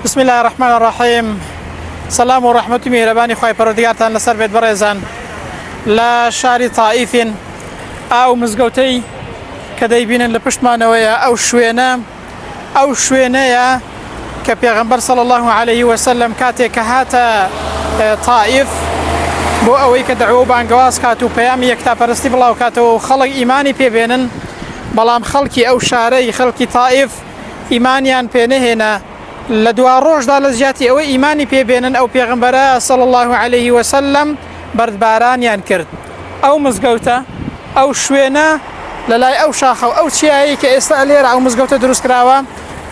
بسم الله الرحمن الرحيم. سلام ورحمة مهرباني خوای پەروەردگارتان لەسەر بێت بەڕێزان. لە شاری طائف ئاو مزگەوتەی کە دەیبینن لە پشتمانەوەیە ئەو شوێنەیە کە پێغەمبەر صلی الله عليه وسلم کاتێک کە هاتە طائف بۆ ئەوەی کە دەعوە و بانگەواز کات و پەیامی یەکتاپەرستی بڵاو کاتەوە و خەڵک ئیمانی پێبێنن، بەڵام خەڵکی ئەو شارەی خەڵکی طائف ئیمانیان پێنەهێنا. لە دوا ڕۆژدا لە زیاتی ئەوەی ئیمانی پێبێنن ئەو پێغەمبەرە صلی الله عليه وسلم بەردبارانیان کرد. ئەو مزگەوتە ئەو شوێنە لە لای ئەو شاخە و ئەو چیایی کە ئێستا لێرە ئەو مزگەوتە دروست کراوە،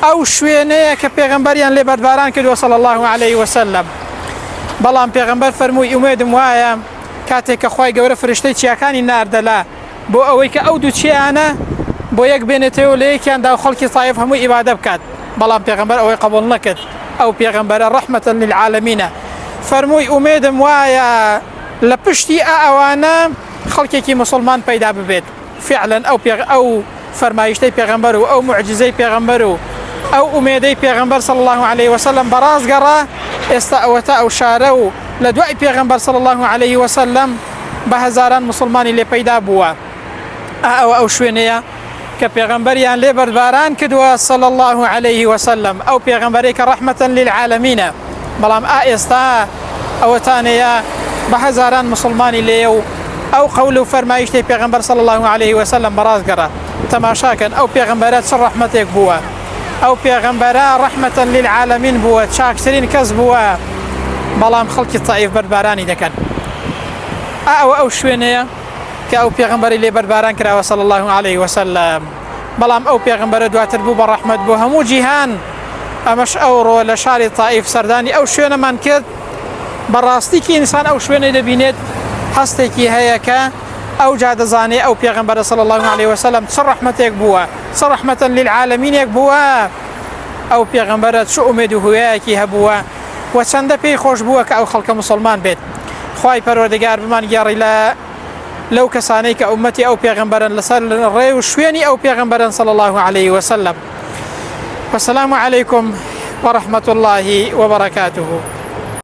ئەو شوێنەیە کە پێغەمبەریان لێ بەردباران کردووە صلی الله عليه وسلم. بەڵام پێغەمبەر فەرمووی ئومێدم وایە کاتێک کە خوای گەورە فریشتەی چیاکانی ناردەلا بۆ ئەوەی کە ئەو دوو چیانە بۆ یەک بێنێتەوە لە یەکیاندا و خەڵکی طائف هەمووی ئیبادە بکات، بەڵام پێغەمبەر ئەوەی قبول نەکرد. ئەو پێغەمبەرە ڕەحمەتەن للعالەمینە. فەرمووی ئومێدم وایە لە پشتی ئەوانە خەڵکێکی مسلمان پەیدا ببێت. فعلا ئەو فەرمایشتەی پێغەمبەر و ئەو معجزەی پێغەمبەر و ئەو ئومێدەی پێغەمبەر صلی الله عليه وسلم بەڕاست گەڕا. ئێستا ئەوەتە ئەو شارە و لە دوای پێغەمبەر صلی الله عليه وسلم بە هەزاران مسلمانی لێ پەیدا بووە. ئەو شوێنەیە کە پێغەمبەریان لێ بەردباران کردووە صلی الله عليه وسلم، ئەو پێغەمبەرێک کە ڕەحمەتەن للعالەمینە. بەڵام ئێستا ئەوەتانەیە بە هەزاران مسلمانی لێیە و ئەو قەول و فەرمایشتەی پێغەمبەر صلی الله عليه وسلم بەڕاست گەڕا. تەماشاکەن ئەو پێغەمبەرە چ ڕەحمەتێک بووە، ئەو پێغەمبەرە ڕەحمەتەن للعالەمین بووە، چاکترین کەس بووە، بەڵام خەڵکی طائف بەردبارانی دەکەن. ئەو شوێنەیە کە ئەو پێغەمبەری لێ بەردباران کراوە صلی الله عليه وسلم. بەڵام ئەو پێغەمبەرە دواتر بوو بە ڕەحمەت بۆ هەموو جیهان. ئەمەش ئەوڕۆ لە شاری طائف سەردانی ئەو شوێنەمان کرد. بەڕاستیکی ئینسان ئەو شوێنەی دەبینێت هەستێکی هەیە کە ئەو جا دەزانێ ئەو پێغەمبەرە صلی الله عليه وسلم چ ڕەحمەتێک بووە، چ ڕەحمەتەن للعالەمینێک بووە. ئەو پێغەمبەرە چ ئومێد و هویەیەکی هەبووە و چەندە پێی خۆش بووە کە ئەو خەڵکە مسلمان بێت. خوای پەروەردگار بمان گێڕی لەو کەسانەی کە ئومەتی ئەو پێغەمبەرن لەسەر ڕێ و شوێنی ئەو پێغەمبەرن صلی الله عليه وسلم. والسلام عليكم ورحمة الله وبركاته.